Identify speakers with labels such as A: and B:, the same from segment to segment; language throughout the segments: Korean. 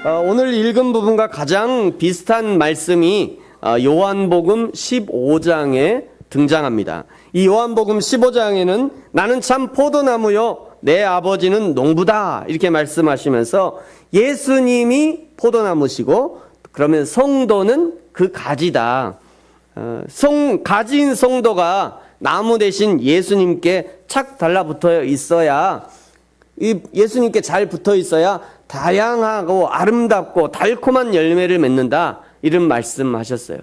A: 오늘 읽은 부분과 가장 비슷한 말씀이 요한복음 15장에 등장합니다. 이 요한복음 15장에는 나는 참 포도나무요 내 아버지는 농부다 이렇게 말씀하시면서 예수님이 포도나무시고 그러면 성도는 그 가지다. 가지인 성도가 나무 대신 예수님께 착 달라붙어 있어야 예수님께 잘 붙어 있어야 다양하고 아름답고 달콤한 열매를 맺는다 이런 말씀하셨어요.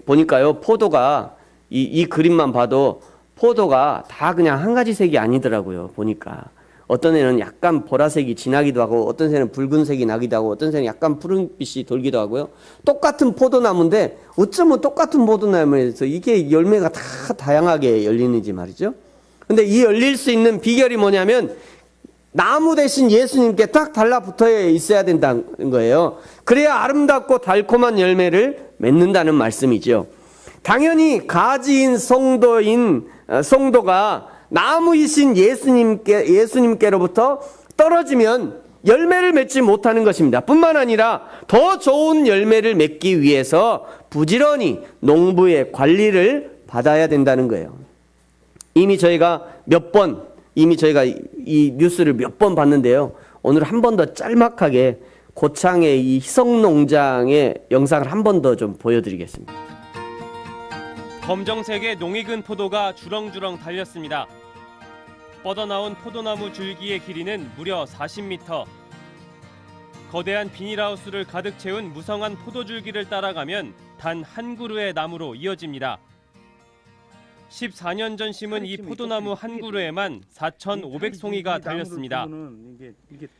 A: 보니까요 포도가 이 그림만 봐도 포도가 다 그냥 한 가지 색이 아니더라고요. 보니까 어떤 애는 약간 보라색이 진하기도 하고 어떤 새는 붉은색이 나기도 하고 어떤 새는 약간 푸른빛이 돌기도 하고요. 똑같은 포도나무인데 어쩌면 똑같은 포도나무에서 이게 열매가 다 다양하게 열리는지 말이죠. 근데 이 열릴 수 있는 비결이 뭐냐면 나무 대신 예수님께 딱 달라붙어 있어야 된다는 거예요. 그래야 아름답고 달콤한 열매를 맺는다는 말씀이죠. 당연히 가지인 성도가 나무이신 예수님께로부터 떨어지면 열매를 맺지 못하는 것입니다. 뿐만 아니라 더 좋은 열매를 맺기 위해서 부지런히 농부의 관리를 받아야 된다는 거예요. 이미 저희가 이 뉴스를 몇 번 봤는데요. 오늘 한 번 더 짤막하게 고창의 이 희성농장의 영상을 한 번 더 좀 보여드리겠습니다.
B: 검정색의 농익은 포도가 주렁주렁 달렸습니다. 뻗어나온 포도나무 줄기의 길이는 무려 40m. 거대한 비닐하우스를 가득 채운 무성한 포도줄기를 따라가면 단 한 그루의 나무로 이어집니다. 14년 전 심은 이 포도나무 한 그루에만 4,500송이가 달렸습니다.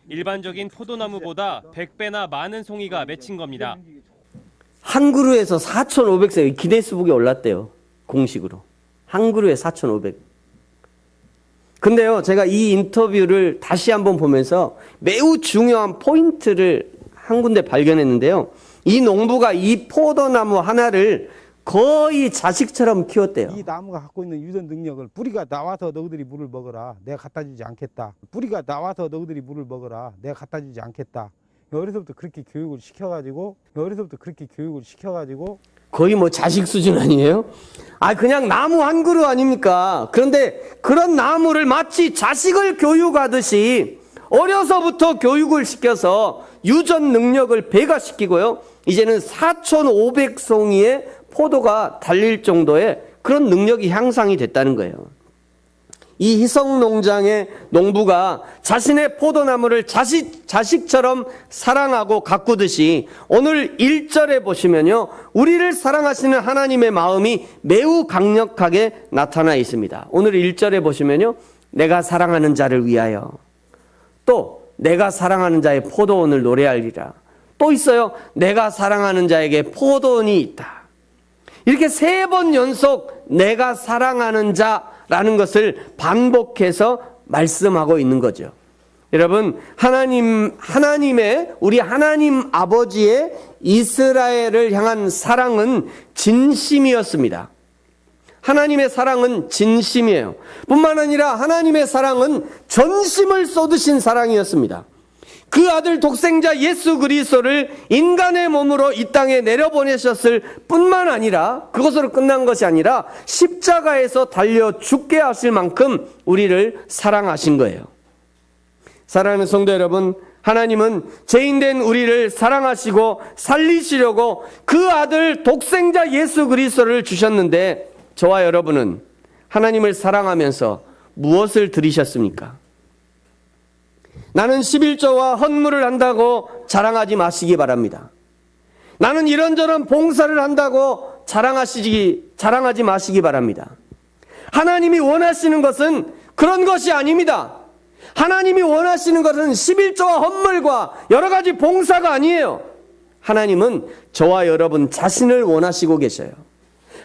B: 일반적인 포도나무보다 100배나 많은 송이가 맺힌 겁니다.
A: 한 그루에서 4,500송 기네스북에 올랐대요. 공식으로. 한 그루에 4,500. 근데요, 제가 이 인터뷰를 다시 한번 보면서 매우 중요한 포인트를 한 군데 발견했는데요. 이 농부가 이 포도나무 하나를 거의 자식처럼 키웠대요.
C: 이 나무가 갖고 있는 유전 능력을 뿌리가 나와서 너희들이 물을 먹어라. 내가 갖다 주지 않겠다. 뿌리가 나와서 너희들이 물을 먹어라. 내가 갖다 주지 않겠다. 어려서부터 그렇게 교육을 시켜가지고
A: 거의 뭐 자식 수준 아니에요? 그냥 나무 한 그루 아닙니까? 그런데 그런 나무를 마치 자식을 교육하듯이 어려서부터 교육을 시켜서 유전 능력을 배가시키고요. 이제는 4,500송이의 포도가 달릴 정도의 그런 능력이 향상이 됐다는 거예요. 이 희성농장의 농부가 자신의 포도나무를 자식처럼 사랑하고 가꾸듯이 오늘 1절에 보시면요. 우리를 사랑하시는 하나님의 마음이 매우 강력하게 나타나 있습니다. 오늘 1절에 보시면요. 내가 사랑하는 자를 위하여 또 내가 사랑하는 자의 포도원을 노래하리라. 또 있어요. 내가 사랑하는 자에게 포도원이 있다. 이렇게 3번 연속 내가 사랑하는 자라는 것을 반복해서 말씀하고 있는 거죠. 여러분, 우리 하나님 아버지의 이스라엘을 향한 사랑은 진심이었습니다. 하나님의 사랑은 진심이에요. 뿐만 아니라 하나님의 사랑은 전심을 쏟으신 사랑이었습니다. 그 아들 독생자 예수 그리스도를 인간의 몸으로 이 땅에 내려보내셨을 뿐만 아니라 그것으로 끝난 것이 아니라 십자가에서 달려 죽게 하실 만큼 우리를 사랑하신 거예요. 사랑하는 성도 여러분, 하나님은 죄인된 우리를 사랑하시고 살리시려고 그 아들 독생자 예수 그리스도를 주셨는데 저와 여러분은 하나님을 사랑하면서 무엇을 드리셨습니까? 나는 11조와 헌물을 한다고 자랑하지 마시기 바랍니다. 나는 이런저런 봉사를 한다고 자랑하지 마시기 바랍니다. 하나님이 원하시는 것은 그런 것이 아닙니다. 하나님이 원하시는 것은 11조와 헌물과 여러 가지 봉사가 아니에요. 하나님은 저와 여러분 자신을 원하시고 계셔요.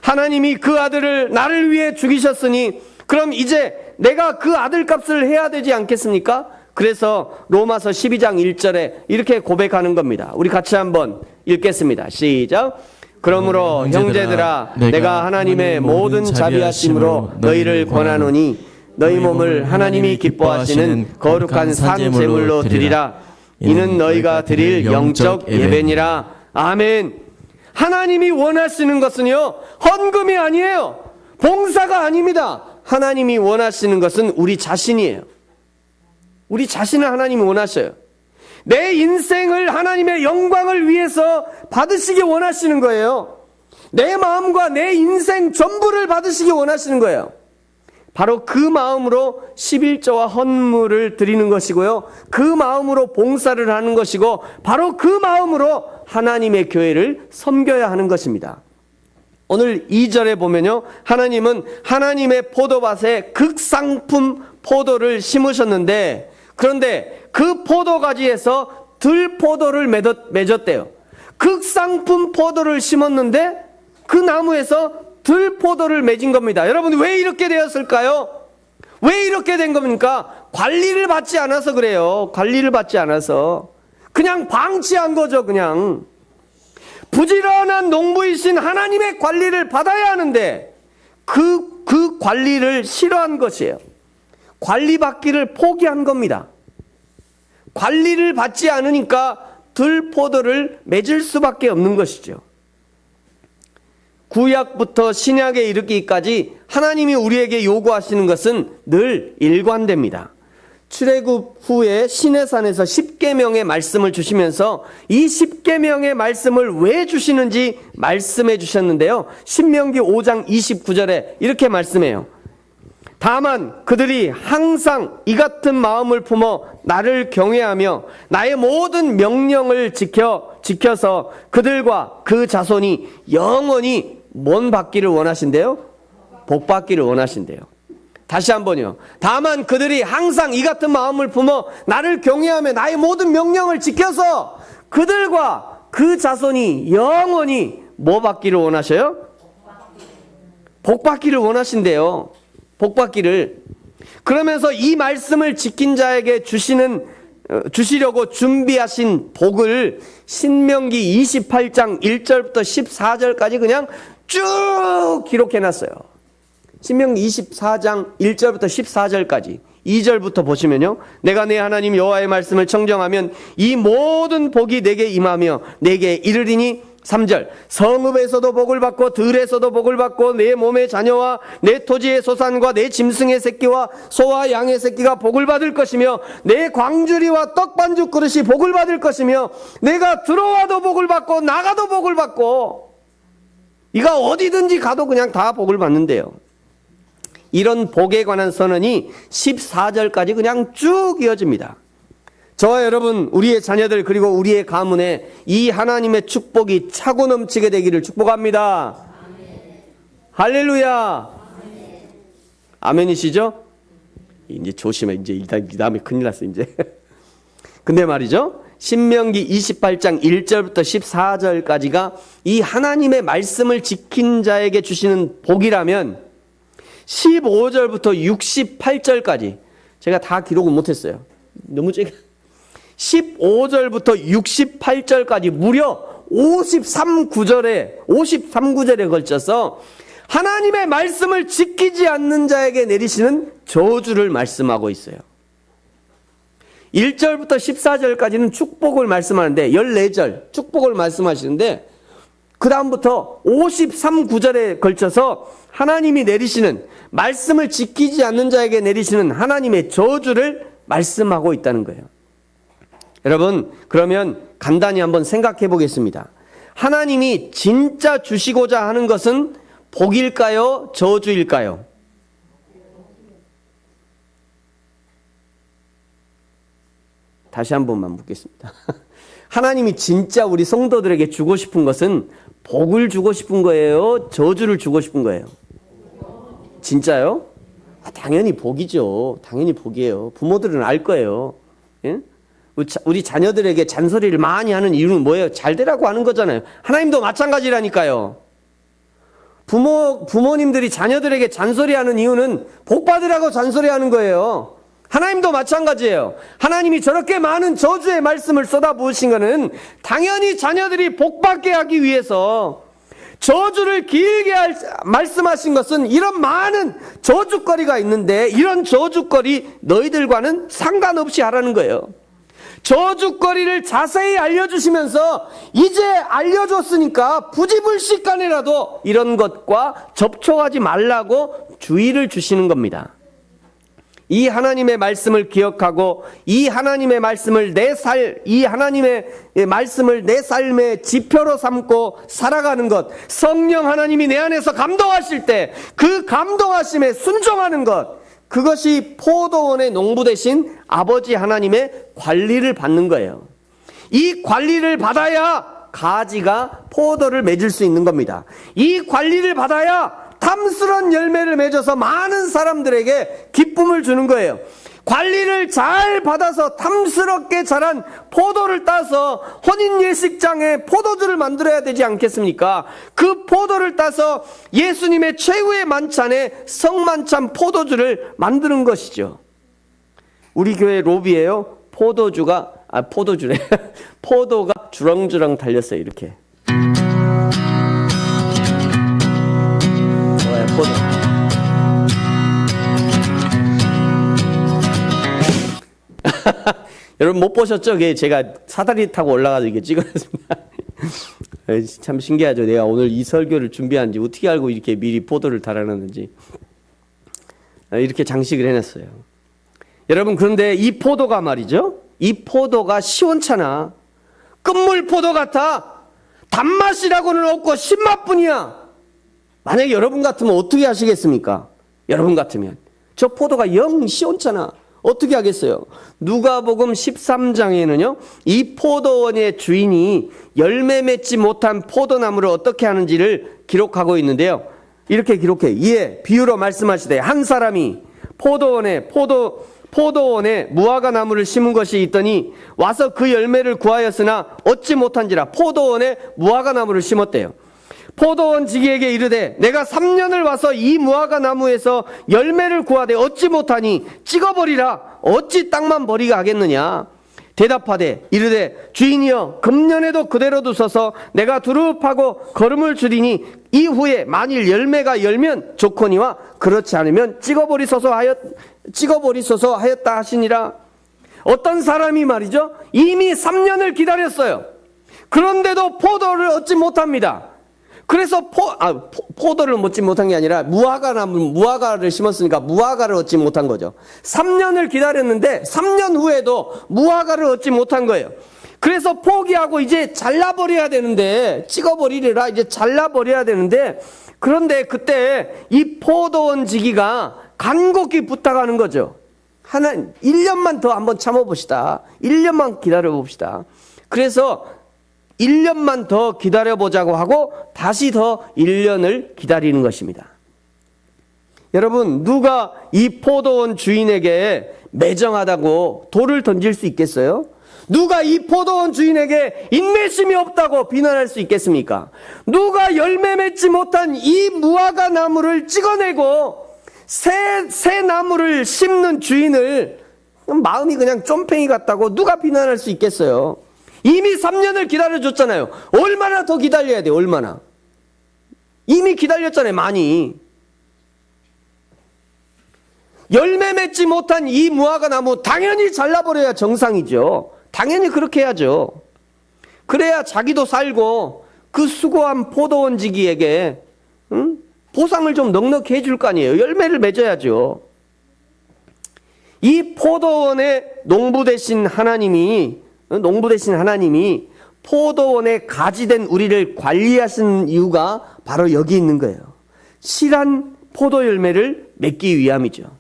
A: 하나님이 그 아들을 나를 위해 죽이셨으니 그럼 이제 내가 그 아들 값을 해야 되지 않겠습니까? 그래서 로마서 12장 1절에 이렇게 고백하는 겁니다. 우리 같이 한번 읽겠습니다. 시작. 그러므로 형제들아 내가 하나님의 모든 자비하심으로 너희를 권하노니 너희 몸을 하나님이 기뻐하시는 거룩한 산 제물로 드리라. 이는 너희가 드릴 영적 예배니라. 아멘. 하나님이 원하시는 것은요, 헌금이 아니에요. 봉사가 아닙니다. 하나님이 원하시는 것은 우리 자신이에요. 우리 자신을 하나님이 원하셔요. 내 인생을 하나님의 영광을 위해서 받으시기 원하시는 거예요. 내 마음과 내 인생 전부를 받으시기 원하시는 거예요. 바로 그 마음으로 11조와 헌물을 드리는 것이고요. 그 마음으로 봉사를 하는 것이고, 바로 그 마음으로 하나님의 교회를 섬겨야 하는 것입니다. 오늘 2절에 보면요, 하나님은 하나님의 포도밭에 극상품 포도를 심으셨는데, 그런데 그 포도가지에서 들포도를 맺었대요. 극상품 포도를 심었는데 그 나무에서 들포도를 맺은 겁니다. 여러분, 왜 이렇게 되었을까요? 왜 이렇게 된 겁니까? 관리를 받지 않아서 그래요. 관리를 받지 않아서. 그냥 방치한 거죠, 그냥. 부지런한 농부이신 하나님의 관리를 받아야 하는데 그 관리를 싫어한 것이에요. 관리받기를 포기한 겁니다. 관리를 받지 않으니까 들포도를 맺을 수밖에 없는 것이죠. 구약부터 신약에 이르기까지 하나님이 우리에게 요구하시는 것은 늘 일관됩니다. 출애굽 후에 시내산에서 10계명의 말씀을 주시면서 이 10계명의 말씀을 왜 주시는지 말씀해 주셨는데요. 신명기 5장 29절에 이렇게 말씀해요. 다만 그들이 항상 이 같은 마음을 품어 나를 경외하며 나의 모든 명령을 지켜서 그들과 그 자손이 영원히 뭔 받기를 원하신대요? 복 받기를 원하신대요. 다시 한번요. 다만 그들이 항상 이 같은 마음을 품어 나를 경외하며 나의 모든 명령을 지켜서 그들과 그 자손이 영원히 뭐 받기를 원하셔요? 복 받기를 원하신대요. 복 받기를. 그러면서 이 말씀을 지킨 자에게 주시려고 준비하신 복을 신명기 28장 1절부터 14절까지 그냥 쭉 기록해놨어요. 신명기 24장 1절부터 14절까지 2절부터 보시면요. 내가 내 하나님 여호와의 말씀을 청정하면 이 모든 복이 내게 임하며 내게 이르리니 3절 성읍에서도 복을 받고 들에서도 복을 받고 내 몸의 자녀와 내 토지의 소산과 내 짐승의 새끼와 소와 양의 새끼가 복을 받을 것이며 내 광주리와 떡반죽 그릇이 복을 받을 것이며 내가 들어와도 복을 받고 나가도 복을 받고 이가 어디든지 가도 그냥 다 복을 받는데요. 이런 복에 관한 선언이 14절까지 그냥 쭉 이어집니다. 저와 여러분, 우리의 자녀들 그리고 우리의 가문에 이 하나님의 축복이 차고 넘치게 되기를 축복합니다. 아멘. 할렐루야. 아멘. 아멘이시죠? 이제 조심해. 이제 이 다음에 큰일 났어 이제. 근데 말이죠. 신명기 28장 1절부터 14절까지가 이 하나님의 말씀을 지킨 자에게 주시는 복이라면 15절부터 68절까지 제가 다 기록을 못했어요. 너무 짧게. 15절부터 68절까지 무려 53구절에 걸쳐서 하나님의 말씀을 지키지 않는 자에게 내리시는 저주를 말씀하고 있어요. 1절부터 14절까지는 축복을 말씀하는데 14절 축복을 말씀하시는데 그 다음부터 53구절에 걸쳐서 하나님이 내리시는 말씀을 지키지 않는 자에게 내리시는 하나님의 저주를 말씀하고 있다는 거예요. 여러분, 그러면 간단히 한번 생각해 보겠습니다. 하나님이 진짜 주시고자 하는 것은 복일까요? 저주일까요? 다시 한 번만 묻겠습니다. 하나님이 진짜 우리 성도들에게 주고 싶은 것은 복을 주고 싶은 거예요? 저주를 주고 싶은 거예요? 진짜요? 당연히 복이죠. 당연히 복이에요. 부모들은 알 거예요. 예? 우리 자녀들에게 잔소리를 많이 하는 이유는 뭐예요? 잘 되라고 하는 거잖아요. 하나님도 마찬가지라니까요. 부모님들이 자녀들에게 잔소리하는 이유는 복 받으라고 잔소리하는 거예요. 하나님도 마찬가지예요. 하나님이 저렇게 많은 저주의 말씀을 쏟아부으신 것은 당연히 자녀들이 복 받게 하기 위해서 저주를 길게 말씀하신 것은 이런 많은 저주거리가 있는데 이런 저주거리 너희들과는 상관없이 하라는 거예요. 저주거리를 자세히 알려주시면서 이제 알려줬으니까 부지불식간에라도 이런 것과 접촉하지 말라고 주의를 주시는 겁니다. 이 하나님의 말씀을 기억하고 이 하나님의 말씀을 이 하나님의 말씀을 내 삶의 지표로 삼고 살아가는 것, 성령 하나님이 내 안에서 감동하실 때 그 감동하심에 순종하는 것, 그것이 포도원의 농부 되신 아버지 하나님의 관리를 받는 거예요. 이 관리를 받아야 가지가 포도를 맺을 수 있는 겁니다. 이 관리를 받아야 탐스러운 열매를 맺어서 많은 사람들에게 기쁨을 주는 거예요. 관리를 잘 받아서 탐스럽게 자란 포도를 따서 혼인 예식장에 포도주를 만들어야 되지 않겠습니까? 그 포도를 따서 예수님의 최후의 만찬에 성만찬 포도주를 만드는 것이죠. 우리 교회 로비에요. 포도주래. 포도가 주렁주렁 달렸어요. 이렇게. 좋아요, 포도. 여러분 못 보셨죠? 제가 사다리 타고 올라가서 이게 찍었습니다. 참 신기하죠. 내가 오늘 이 설교를 준비한지 어떻게 알고 이렇게 미리 포도를 달아놨는지. 이렇게 장식을 해놨어요. 여러분, 그런데 이 포도가 말이죠. 이 포도가 시원찮아. 끝물 포도 같아. 단맛이라고는 없고 신맛뿐이야. 만약에 여러분 같으면 어떻게 하시겠습니까? 여러분 같으면 저 포도가 영 시원찮아. 어떻게 하겠어요? 누가복음 13장에는요, 이 포도원의 주인이 열매 맺지 못한 포도나무를 어떻게 하는지를 기록하고 있는데요. 이렇게 기록해. 이에 비유로 말씀하시되 한 사람이 포도원에 무화과 나무를 심은 것이 있더니 와서 그 열매를 구하였으나 얻지 못한지라. 포도원에 무화과 나무를 심었대요. 포도원 지기에게 이르되 내가 3년을 와서 이 무화과 나무에서 열매를 구하되 얻지 못하니 찍어버리라. 어찌 땅만 버리게 하겠느냐. 대답하되 이르되 주인이여 금년에도 그대로 두소서. 내가 두릅하고 거름을 주리니 이후에 만일 열매가 열면 좋거니와 그렇지 않으면 찍어버리소서 하였다 하시니라. 어떤 사람이 말이죠, 이미 3년을 기다렸어요. 그런데도 포도를 얻지 못합니다. 그래서 포도를 얻지 못한 게 아니라 무화과를 심었으니까 무화과를 얻지 못한 거죠. 3년을 기다렸는데 3년 후에도 무화과를 얻지 못한 거예요. 그래서 포기하고 이제 잘라버려야 되는데, 찍어버리리라, 이제 잘라버려야 되는데, 그런데 그때 이 포도원 지기가 간곡히 부탁하는 거죠. 1년만 더 한번 참아봅시다. 1년만 기다려봅시다. 그래서 1년만 더 기다려보자고 하고 다시 더 1년을 기다리는 것입니다. 여러분, 누가 이 포도원 주인에게 매정하다고 돌을 던질 수 있겠어요? 누가 이 포도원 주인에게 인내심이 없다고 비난할 수 있겠습니까? 누가 열매 맺지 못한 이 무화과 나무를 찍어내고 새 나무를 심는 주인을 마음이 그냥 쫌팽이 같다고 누가 비난할 수 있겠어요? 이미 3년을 기다려줬잖아요. 얼마나 더 기다려야 돼요? 얼마나? 이미 기다렸잖아요. 많이. 열매 맺지 못한 이 무화과 나무 당연히 잘라버려야 정상이죠. 당연히 그렇게 해야죠. 그래야 자기도 살고 그 수고한 포도원 지기에게 보상을 좀 넉넉히 해줄 거 아니에요. 열매를 맺어야죠. 이 포도원의 농부 되신 하나님이 포도원에 가지된 우리를 관리하시는 이유가 바로 여기 있는 거예요. 실한 포도 열매를 맺기 위함이죠.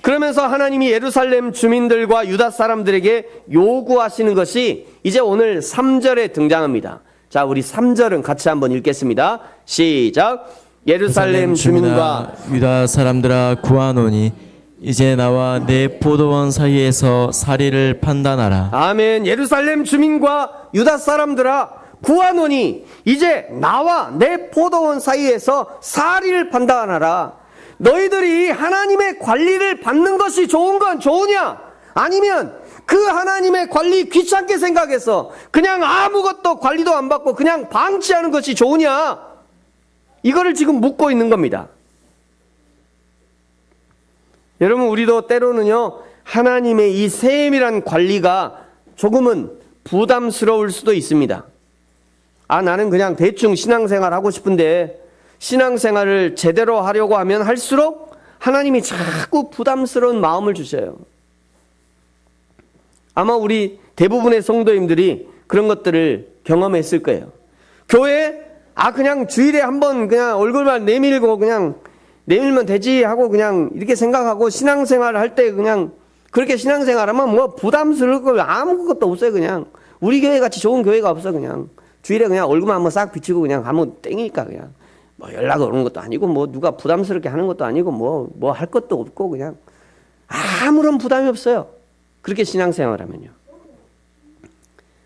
A: 그러면서 하나님이 예루살렘 주민들과 유다 사람들에게 요구하시는 것이 이제 오늘 3절에 등장합니다. 자, 우리 3절은 같이 한번 읽겠습니다. 시작. 예루살렘 주민과
D: 유다 사람들아 구하노니 이제 나와 내 포도원 사이에서 사리를 판단하라.
A: 아멘. 예루살렘 주민과 유다 사람들아 구하노니 이제 나와 내 포도원 사이에서 사리를 판단하라. 너희들이 하나님의 관리를 받는 것이 좋은 건 좋으냐? 아니면 그 하나님의 관리 귀찮게 생각해서 그냥 아무것도 관리도 안 받고 그냥 방치하는 것이 좋으냐? 이거를 지금 묻고 있는 겁니다. 여러분, 우리도 때로는요, 하나님의 이 세밀한 관리가 조금은 부담스러울 수도 있습니다. 아, 나는 그냥 대충 신앙생활 하고 싶은데 신앙생활을 제대로 하려고 하면 할수록 하나님이 자꾸 부담스러운 마음을 주셔요. 아마 우리 대부분의 성도님들이 그런 것들을 경험했을 거예요. 교회, 그냥 주일에 한번 그냥 얼굴만 내밀고 그냥 내밀면 되지 하고 그냥 이렇게 생각하고 신앙생활 할 때 그냥 그렇게 신앙생활 하면 뭐 부담스러울 거 아무것도 없어요. 그냥 우리 교회 같이 좋은 교회가 없어. 그냥 주일에 그냥 얼굴만 한번 싹 비치고 그냥 하면 땡이니까 그냥 뭐 연락 오는 것도 아니고 뭐 누가 부담스럽게 하는 것도 아니고 뭐 할 것도 없고 그냥 아무런 부담이 없어요. 그렇게 신앙생활 하면요.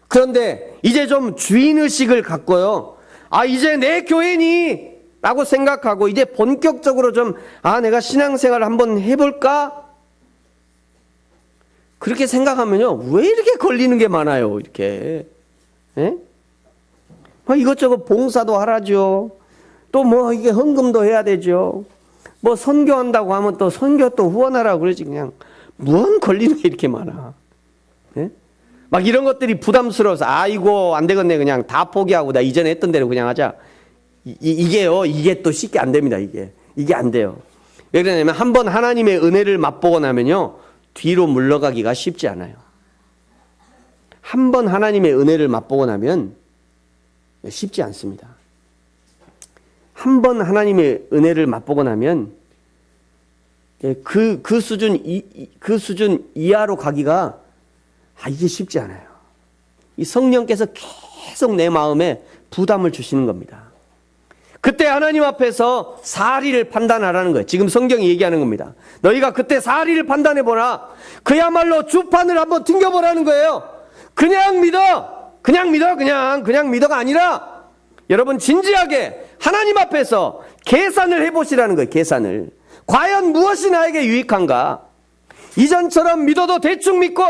A: 그런데 이제 좀 주인의식을 갖고요. 이제 내 교회니 라고 생각하고 이제 본격적으로 좀 내가 신앙생활을 한번 해볼까? 그렇게 생각하면요. 왜 이렇게 걸리는 게 많아요. 이렇게. 예? 이것저것 봉사도 하라죠. 또 뭐 이게 헌금도 해야 되죠. 뭐 선교한다고 하면 또 선교 또 후원하라고 그러지. 그냥 뭔 걸리는 게 이렇게 많아. 예? 막 이런 것들이 부담스러워서 아이고 안 되겠네 그냥 다 포기하고 나 이전에 했던 대로 그냥 하자. 이게 또 쉽게 안 됩니다. 이게 안 돼요. 왜 그러냐면 한번 하나님의 은혜를 맛보고 나면요 뒤로 물러가기가 쉽지 않아요. 한번 하나님의 은혜를 맛보고 나면 쉽지 않습니다. 한번 하나님의 은혜를 맛보고 나면 그 수준 이하로 가기가 이게 쉽지 않아요. 이 성령께서 계속 내 마음에 부담을 주시는 겁니다. 그때 하나님 앞에서 사리를 판단하라는 거예요. 지금 성경이 얘기하는 겁니다. 너희가 그때 사리를 판단해보라. 그야말로 주판을 한번 튕겨보라는 거예요. 그냥 믿어. 그냥 믿어가 아니라 여러분 진지하게 하나님 앞에서 계산을 해보시라는 거예요. 계산을. 과연 무엇이 나에게 유익한가? 이전처럼 믿어도 대충 믿고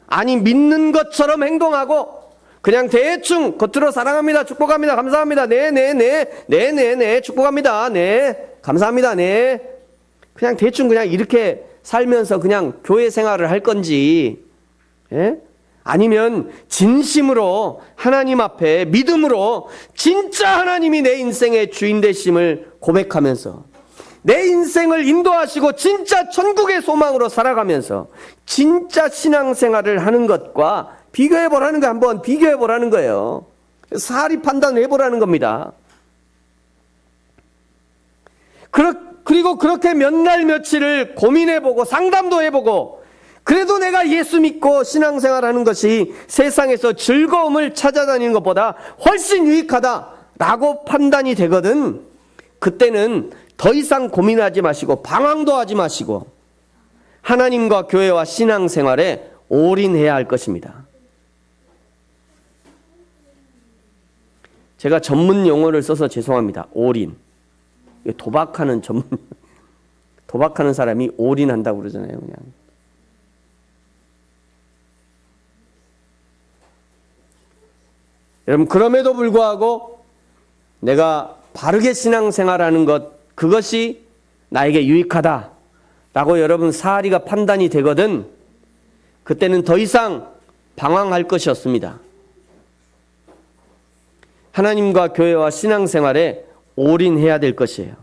A: 아니 믿는 것처럼 행동하고 그냥 대충 겉으로 사랑합니다. 축복합니다. 감사합니다. 네. 축복합니다. 네. 감사합니다. 네. 그냥 대충 그냥 이렇게 살면서 그냥 교회 생활을 할 건지, 예? 아니면 진심으로 하나님 앞에 믿음으로 진짜 하나님이 내 인생의 주인 되심을 고백하면서 내 인생을 인도하시고 진짜 천국의 소망으로 살아가면서 진짜 신앙생활을 하는 것과 비교해보라는 거 한번 비교해보라는 거예요. 사리 판단을 해보라는 겁니다. 그리고 그렇게 몇 날 며칠을 고민해보고 상담도 해보고 그래도 내가 예수 믿고 신앙생활하는 것이 세상에서 즐거움을 찾아다니는 것보다 훨씬 유익하다라고 판단이 되거든. 그때는 더 이상 고민하지 마시고 방황도 하지 마시고 하나님과 교회와 신앙생활에 올인해야 할 것입니다. 제가 전문 용어를 써서 죄송합니다. 올인. 도박하는 사람이 올인한다고 그러잖아요. 그냥. 여러분 그럼에도 불구하고 내가 바르게 신앙생활하는 것 그것이 나에게 유익하다라고 여러분 사리가 판단이 되거든 그때는 더 이상 방황할 것이 없습니다. 하나님과 교회와 신앙생활에 올인해야 될 것이에요.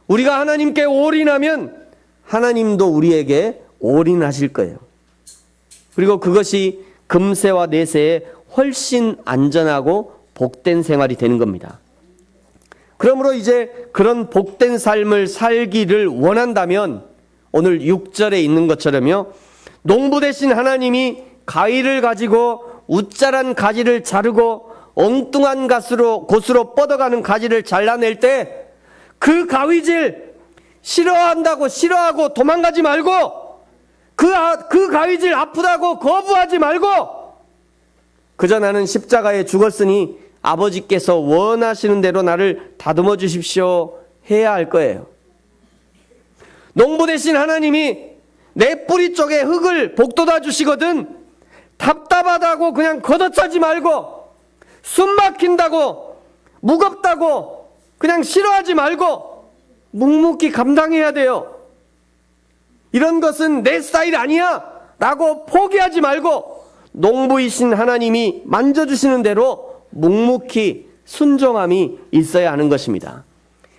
A: 우리가 하나님께 올인하면 하나님도 우리에게 올인하실 거예요. 그리고 그것이 금세와 내세에 훨씬 안전하고 복된 생활이 되는 겁니다. 그러므로 이제 그런 복된 삶을 살기를 원한다면 오늘 6절에 있는 것처럼요. 농부 대신 하나님이 가위를 가지고 웃자란 가지를 자르고 엉뚱한 곳으로 뻗어가는 가지를 잘라낼 때 그 가위질 싫어하고 도망가지 말고 그 가위질 아프다고 거부하지 말고 그저 나는 십자가에 죽었으니 아버지께서 원하시는 대로 나를 다듬어 주십시오 해야 할 거예요. 농부 대신 하나님이 내 뿌리 쪽에 흙을 복돋아 주시거든 답답하다고 그냥 걷어차지 말고 숨 막힌다고 무겁다고 그냥 싫어하지 말고 묵묵히 감당해야 돼요. 이런 것은 내 스타일 아니야 라고 포기하지 말고 농부이신 하나님이 만져주시는 대로 묵묵히 순종함이 있어야 하는 것입니다.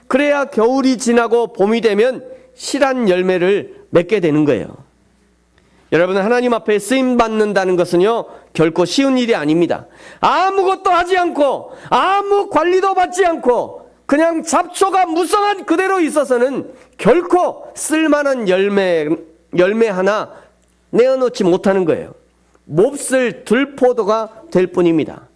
A: 그래야 겨울이 지나고 봄이 되면 실한 열매를 맺게 되는 거예요. 여러분, 하나님 앞에 쓰임 받는다는 것은요, 결코 쉬운 일이 아닙니다. 아무것도 하지 않고 아무 관리도 받지 않고 그냥 잡초가 무성한 그대로 있어서는 결코 쓸만한 열매 하나 내어놓지 못하는 거예요. 몹쓸 들포도가 될 뿐입니다.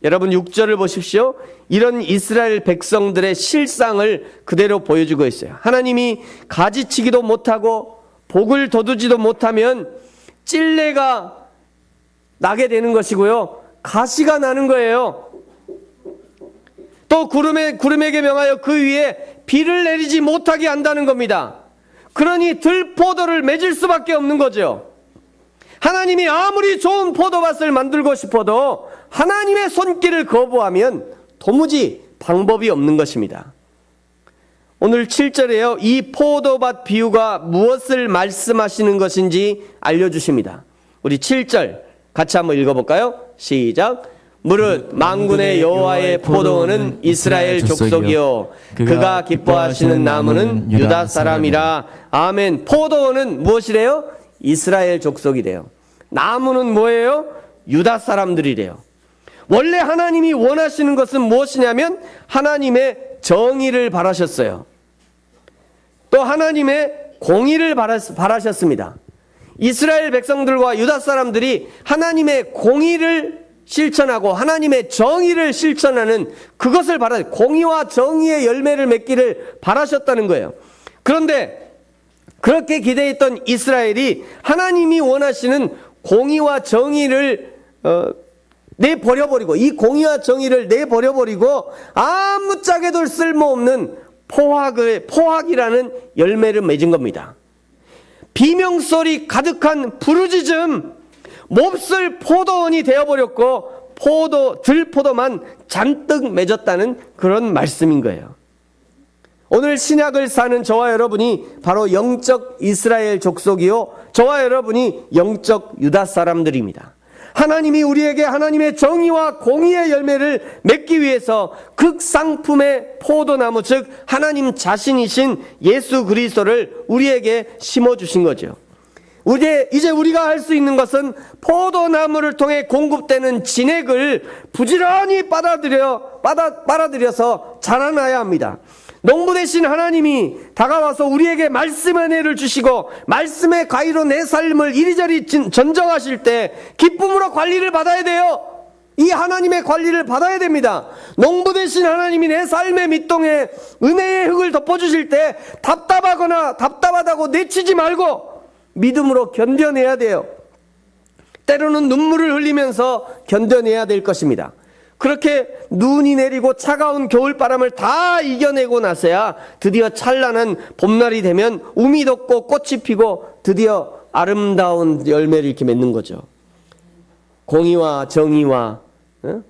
A: 여러분, 6절을 보십시오. 이런 이스라엘 백성들의 실상을 그대로 보여주고 있어요. 하나님이 가지치기도 못하고 복을 거두지도 못하면 찔레가 나게 되는 것이고요, 가시가 나는 거예요. 또 구름에게 명하여 그 위에 비를 내리지 못하게 한다는 겁니다. 그러니 들포도를 맺을 수밖에 없는 거죠. 하나님이 아무리 좋은 포도밭을 만들고 싶어도 하나님의 손길을 거부하면 도무지 방법이 없는 것입니다. 오늘 7절에요. 이 포도밭 비유가 무엇을 말씀하시는 것인지 알려주십니다. 우리 7절 같이 한번 읽어볼까요? 시작. 무릇 만군의 여호와의 포도원은 이스라엘 족속이요 그가 기뻐하시는 나무는 유다 사람이라. 아멘. 포도원은 무엇이래요? 이스라엘 족속이래요. 나무는 뭐예요? 유다 사람들이래요. 원래 하나님이 원하시는 것은 무엇이냐면 하나님의 정의를 바라셨어요. 또 하나님의 공의를 바라셨습니다. 이스라엘 백성들과 유다 사람들이 하나님의 공의를 실천하고 하나님의 정의를 실천하는 그것을 공의와 정의의 열매를 맺기를 바라셨다는 거예요. 그런데 그렇게 기대했던 이스라엘이 하나님이 원하시는 공의와 정의를 내버려버리고, 이 공의와 정의를 내버려버리고 아무짝에도 쓸모없는 포악이라는 열매를 맺은 겁니다. 비명소리 가득한 부르짖음, 몹쓸 포도원이 되어버렸고 들포도만 잔뜩 맺었다는 그런 말씀인 거예요. 오늘 신약을 사는 저와 여러분이 바로 영적 이스라엘 족속이요, 저와 여러분이 영적 유다 사람들입니다. 하나님이 우리에게 하나님의 정의와 공의의 열매를 맺기 위해서 극상품의 포도나무, 즉 하나님 자신이신 예수 그리스도를 우리에게 심어주신 거죠. 이제 우리가 할 수 있는 것은 포도나무를 통해 공급되는 진액을 부지런히 빨아들여서 자라나야 합니다. 농부 되신 하나님이 다가와서 우리에게 말씀의 은혜를 주시고 말씀의 가위로 내 삶을 이리저리 전정하실 때 기쁨으로 관리를 받아야 돼요. 이 하나님의 관리를 받아야 됩니다. 농부 되신 하나님이 내 삶의 밑동에 은혜의 흙을 덮어주실 때 답답하다고 내치지 말고 믿음으로 견뎌내야 돼요. 때로는 눈물을 흘리면서 견뎌내야 될 것입니다. 그렇게 눈이 내리고 차가운 겨울바람을 다 이겨내고 나서야 드디어 찬란한 봄날이 되면 움이 돋고 꽃이 피고 드디어 아름다운 열매를 이렇게 맺는 거죠. 공의와 정의와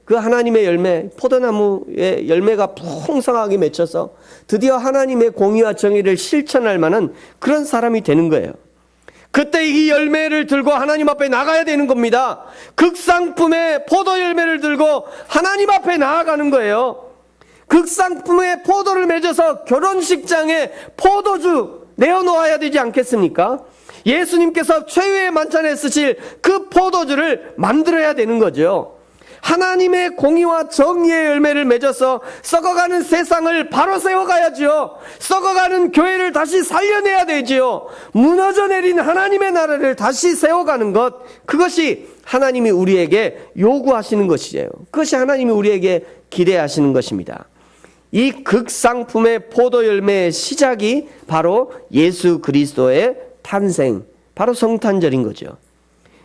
A: 그 하나님의 열매, 포도나무의 열매가 풍성하게 맺혀서 드디어 하나님의 공의와 정의를 실천할 만한 그런 사람이 되는 거예요. 그때 이 열매를 들고 하나님 앞에 나가야 되는 겁니다. 극상품의 포도 열매를 들고 하나님 앞에 나아가는 거예요. 극상품의 포도를 맺어서 결혼식장에 포도주 내어놓아야 되지 않겠습니까? 예수님께서 최후의 만찬에 쓰실 그 포도주를 만들어야 되는 거죠. 하나님의 공의와 정의의 열매를 맺어서 썩어가는 세상을 바로 세워가야죠. 썩어가는 교회를 다시 살려내야 되지요. 무너져 내린 하나님의 나라를 다시 세워가는 것, 그것이 하나님이 우리에게 요구하시는 것이에요. 그것이 하나님이 우리에게 기대하시는 것입니다. 이 극상품의 포도 열매의 시작이 바로 예수 그리스도의 탄생, 바로 성탄절인 거죠.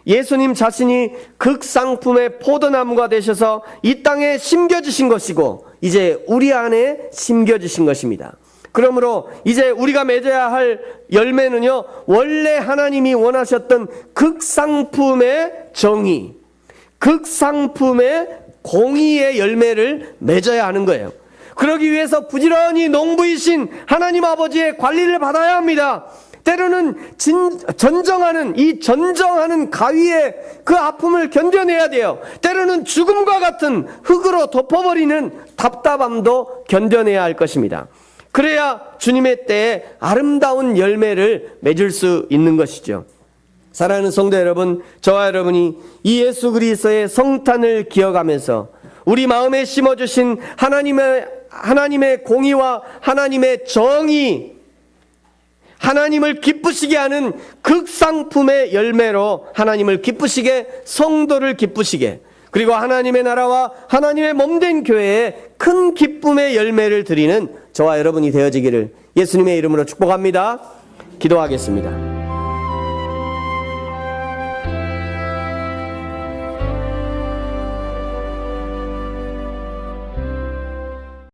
A: 예수님 자신이 극상품의 포도나무가 되셔서 이 땅에 심겨주신 것이고 이제 우리 안에 심겨주신 것입니다. 그러므로 이제 우리가 맺어야 할 열매는요, 원래 하나님이 원하셨던 극상품의 정의, 극상품의 공의의 열매를 맺어야 하는 거예요. 그러기 위해서 부지런히 농부이신 하나님 아버지의 관리를 받아야 합니다. 때로는 전정하는 이 전정하는 가위의 그 아픔을 견뎌내야 돼요. 때로는 죽음과 같은 흙으로 덮어버리는 답답함도 견뎌내야 할 것입니다. 그래야 주님의 때에 아름다운 열매를 맺을 수 있는 것이죠. 사랑하는 성도 여러분, 저와 여러분이 이 예수 그리스도의 성탄을 기억하면서 우리 마음에 심어주신 하나님의 공의와 하나님의 정의, 하나님을 기쁘시게 하는 극상품의 열매로 하나님을 기쁘시게, 성도를 기쁘시게, 그리고 하나님의 나라와 하나님의 몸된 교회에 큰 기쁨의 열매를 드리는 저와 여러분이 되어지기를 예수님의 이름으로 축복합니다. 기도하겠습니다.